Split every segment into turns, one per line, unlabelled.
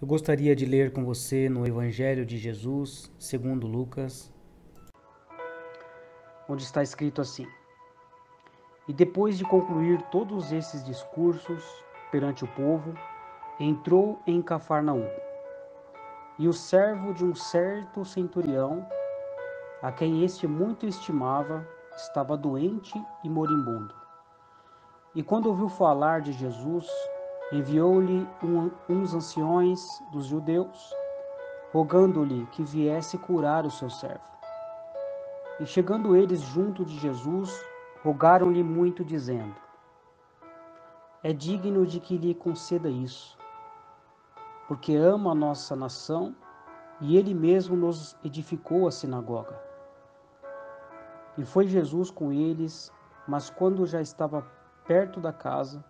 Eu gostaria de ler com você no Evangelho de Jesus, segundo Lucas, onde está escrito assim: E depois de concluir todos esses discursos perante o povo, entrou em Cafarnaum. E o servo de um certo centurião, a quem este muito estimava, estava doente e moribundo. E quando ouviu falar de Jesus, enviou-lhe uns anciões dos judeus, rogando-lhe que viesse curar o seu servo. E chegando eles junto de Jesus, rogaram-lhe muito, dizendo: É digno de que lhe conceda isso, porque ama a nossa nação e ele mesmo nos edificou a sinagoga. E foi Jesus com eles, mas quando já estava perto da casa,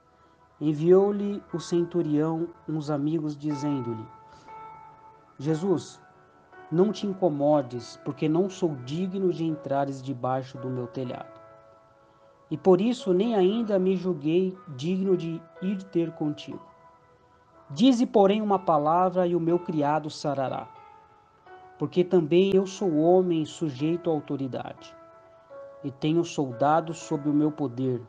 enviou-lhe o centurião uns amigos, dizendo-lhe: Jesus, não te incomodes, porque não sou digno de entrares debaixo do meu telhado. E por isso nem ainda me julguei digno de ir ter contigo. Dize, porém, uma palavra e o meu criado sarará, porque também eu sou homem sujeito à autoridade, e tenho soldados sob o meu poder,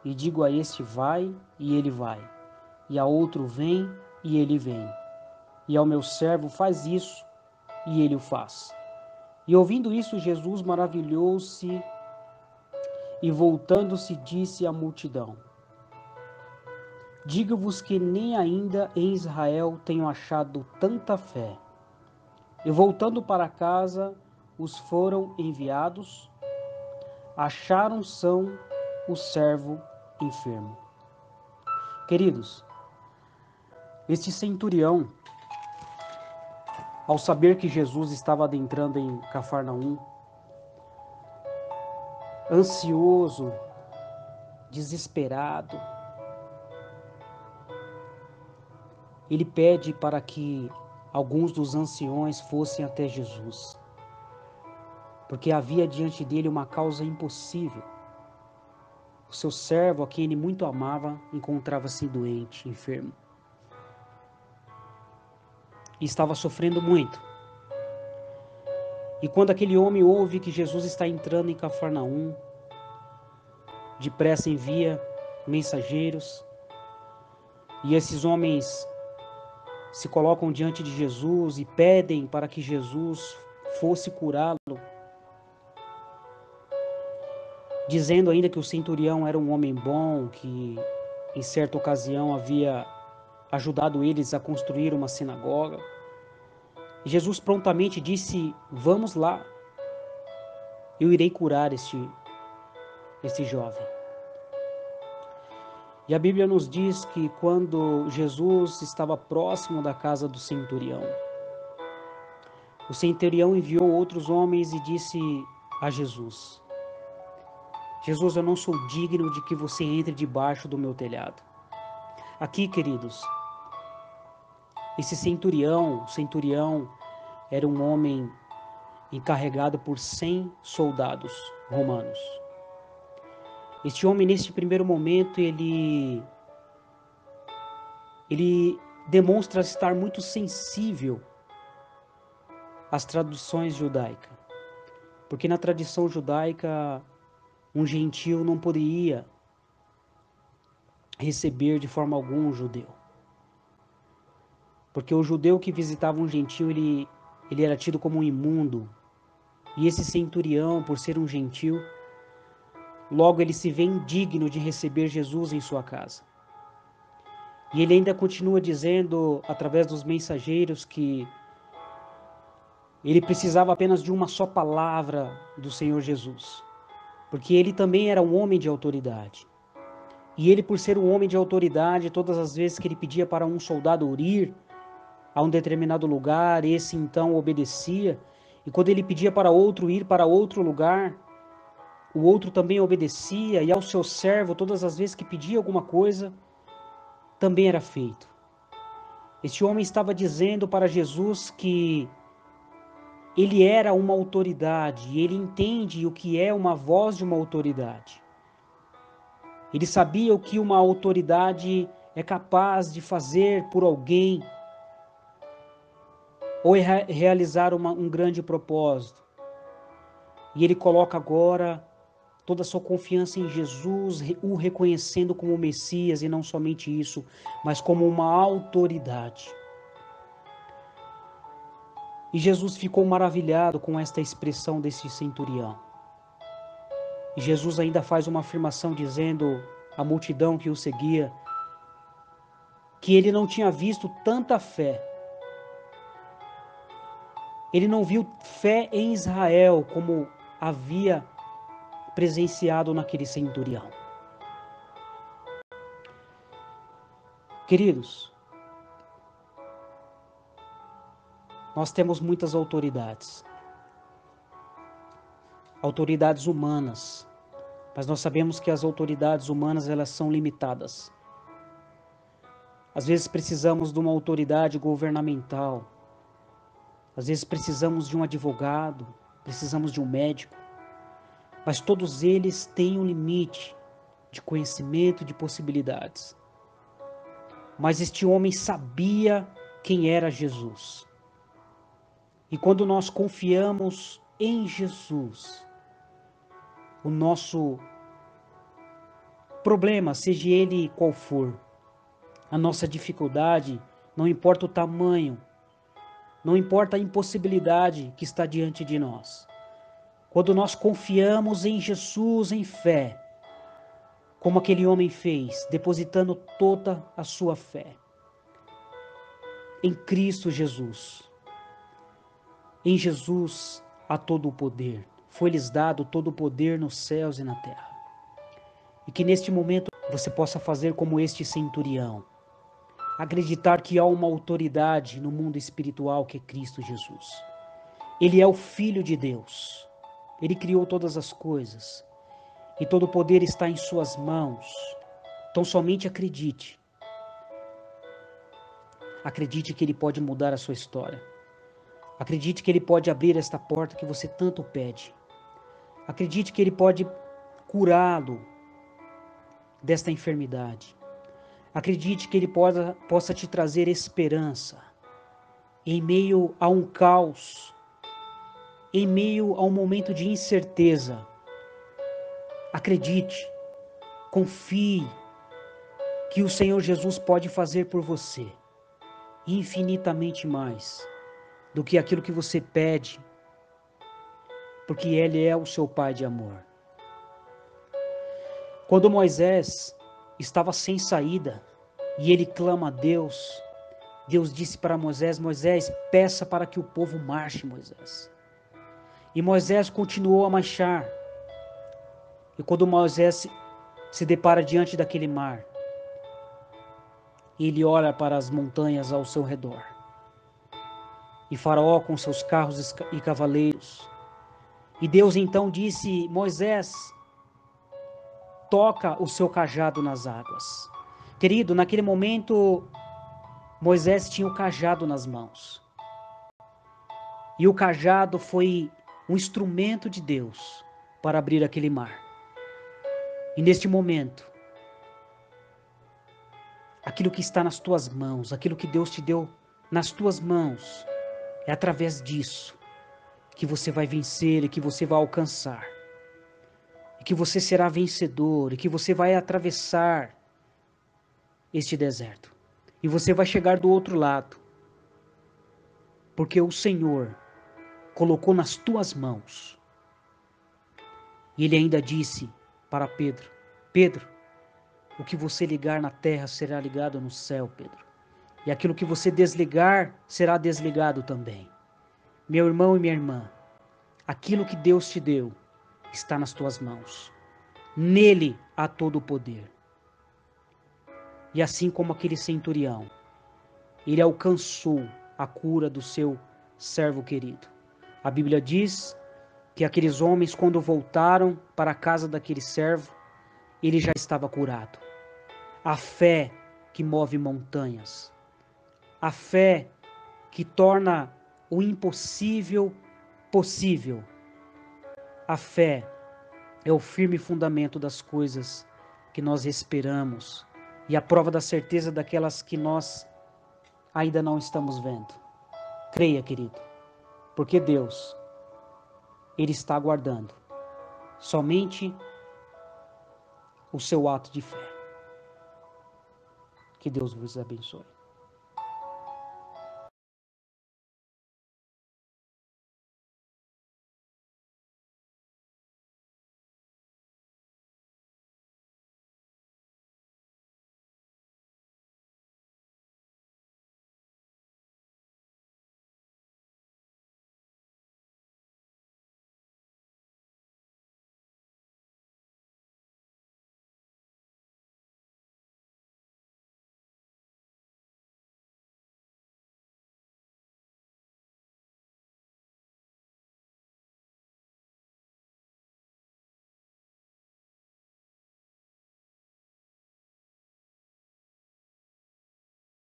e digo a este vai, e ele vai, e a outro vem, e ele vem, e ao meu servo faz isso, e ele o faz. E ouvindo isso, Jesus maravilhou-se, e voltando-se disse à multidão: Digo-vos que nem ainda em Israel tenho achado tanta fé. E voltando para casa, os foram enviados, acharam são o servo enfermo. Queridos, este centurião, ao saber que Jesus estava adentrando em Cafarnaum, ansioso, desesperado, ele pede para que alguns dos anciões fossem até Jesus, porque havia diante dele uma causa impossível. O seu servo, a quem ele muito amava, encontrava-se doente, enfermo, e estava sofrendo muito. E quando aquele homem ouve que Jesus está entrando em Cafarnaum, depressa envia mensageiros, e esses homens se colocam diante de Jesus e pedem para que Jesus fosse curá-lo, dizendo ainda que o centurião era um homem bom, que em certa ocasião havia ajudado eles a construir uma sinagoga. E Jesus prontamente disse: Vamos lá, eu irei curar este jovem. E a Bíblia nos diz que quando Jesus estava próximo da casa do centurião, o centurião enviou outros homens e disse a Jesus: Jesus, eu não sou digno de que você entre debaixo do meu telhado. Aqui, queridos, esse centurião, o centurião era um homem encarregado por 100 soldados romanos. Este homem, neste primeiro momento, ele demonstra estar muito sensível às tradições judaicas. Porque na tradição judaica, um gentio não poderia receber de forma alguma um judeu. Porque o judeu que visitava um gentio, ele era tido como um imundo. E esse centurião, por ser um gentio, logo ele se vê indigno de receber Jesus em sua casa. E ele ainda continua dizendo, através dos mensageiros, que ele precisava apenas de uma só palavra do Senhor Jesus. Porque ele também era um homem de autoridade. E ele, por ser um homem de autoridade, todas as vezes que ele pedia para um soldado ir a um determinado lugar, esse então obedecia. E quando ele pedia para outro ir para outro lugar, o outro também obedecia. E ao seu servo, todas as vezes que pedia alguma coisa, também era feito. Este homem estava dizendo para Jesus que ele era uma autoridade, e ele entende o que é uma voz de uma autoridade. Ele sabia o que uma autoridade é capaz de fazer por alguém, ou realizar um grande propósito. E ele coloca agora toda a sua confiança em Jesus, o reconhecendo como Messias, e não somente isso, mas como uma autoridade. E Jesus ficou maravilhado com esta expressão desse centurião. E Jesus ainda faz uma afirmação dizendo à multidão que o seguia, que ele não tinha visto tanta fé. Ele não viu fé em Israel como havia presenciado naquele centurião. Queridos, nós temos muitas autoridades. Autoridades humanas. Mas nós sabemos que as autoridades humanas, elas são limitadas. Às vezes precisamos de uma autoridade governamental. Às vezes precisamos de um advogado, precisamos de um médico. Mas todos eles têm um limite de conhecimento, de possibilidades. Mas este homem sabia quem era Jesus. E quando nós confiamos em Jesus, o nosso problema, seja ele qual for, a nossa dificuldade, não importa o tamanho, não importa a impossibilidade que está diante de nós. Quando nós confiamos em Jesus em fé, como aquele homem fez, depositando toda a sua fé em Cristo Jesus. Em Jesus há todo o poder. Foi-lhes dado todo o poder nos céus e na terra. E que neste momento você possa fazer como este centurião. Acreditar que há uma autoridade no mundo espiritual que é Cristo Jesus. Ele é o Filho de Deus. Ele criou todas as coisas. E todo o poder está em suas mãos. Então somente acredite. Acredite que Ele pode mudar a sua história. Acredite que Ele pode abrir esta porta que você tanto pede. Acredite que Ele pode curá-lo desta enfermidade. Acredite que Ele possa te trazer esperança em meio a um caos, em meio a um momento de incerteza. Acredite, confie que o Senhor Jesus pode fazer por você infinitamente mais do que aquilo que você pede, porque Ele é o seu Pai de amor. Quando Moisés estava sem saída e ele clama a Deus, Deus disse para Moisés: Moisés, peça para que o povo marche, Moisés. E Moisés continuou a marchar. E quando Moisés se depara diante daquele mar, ele olha para as montanhas ao seu redor. E Faraó com seus carros e cavaleiros. E Deus então disse: Moisés, toca o seu cajado nas águas. Querido, naquele momento, Moisés tinha o cajado nas mãos. E o cajado foi um instrumento de Deus para abrir aquele mar. E neste momento, aquilo que está nas tuas mãos, aquilo que Deus te deu nas tuas mãos, é através disso que você vai vencer e que você vai alcançar. E que você será vencedor e que você vai atravessar este deserto. E você vai chegar do outro lado. Porque o Senhor colocou nas tuas mãos. E Ele ainda disse para Pedro: Pedro, o que você ligar na terra será ligado no céu, Pedro. E aquilo que você desligar será desligado também. Meu irmão e minha irmã, aquilo que Deus te deu está nas tuas mãos. Nele há todo o poder. E assim como aquele centurião, ele alcançou a cura do seu servo querido. A Bíblia diz que aqueles homens, quando voltaram para a casa daquele servo, ele já estava curado. A fé que move montanhas. A fé que torna o impossível possível. A fé é o firme fundamento das coisas que nós esperamos e a prova da certeza daquelas que nós ainda não estamos vendo. Creia, querido, porque Deus, Ele está aguardando somente o seu ato de fé. Que Deus vos abençoe.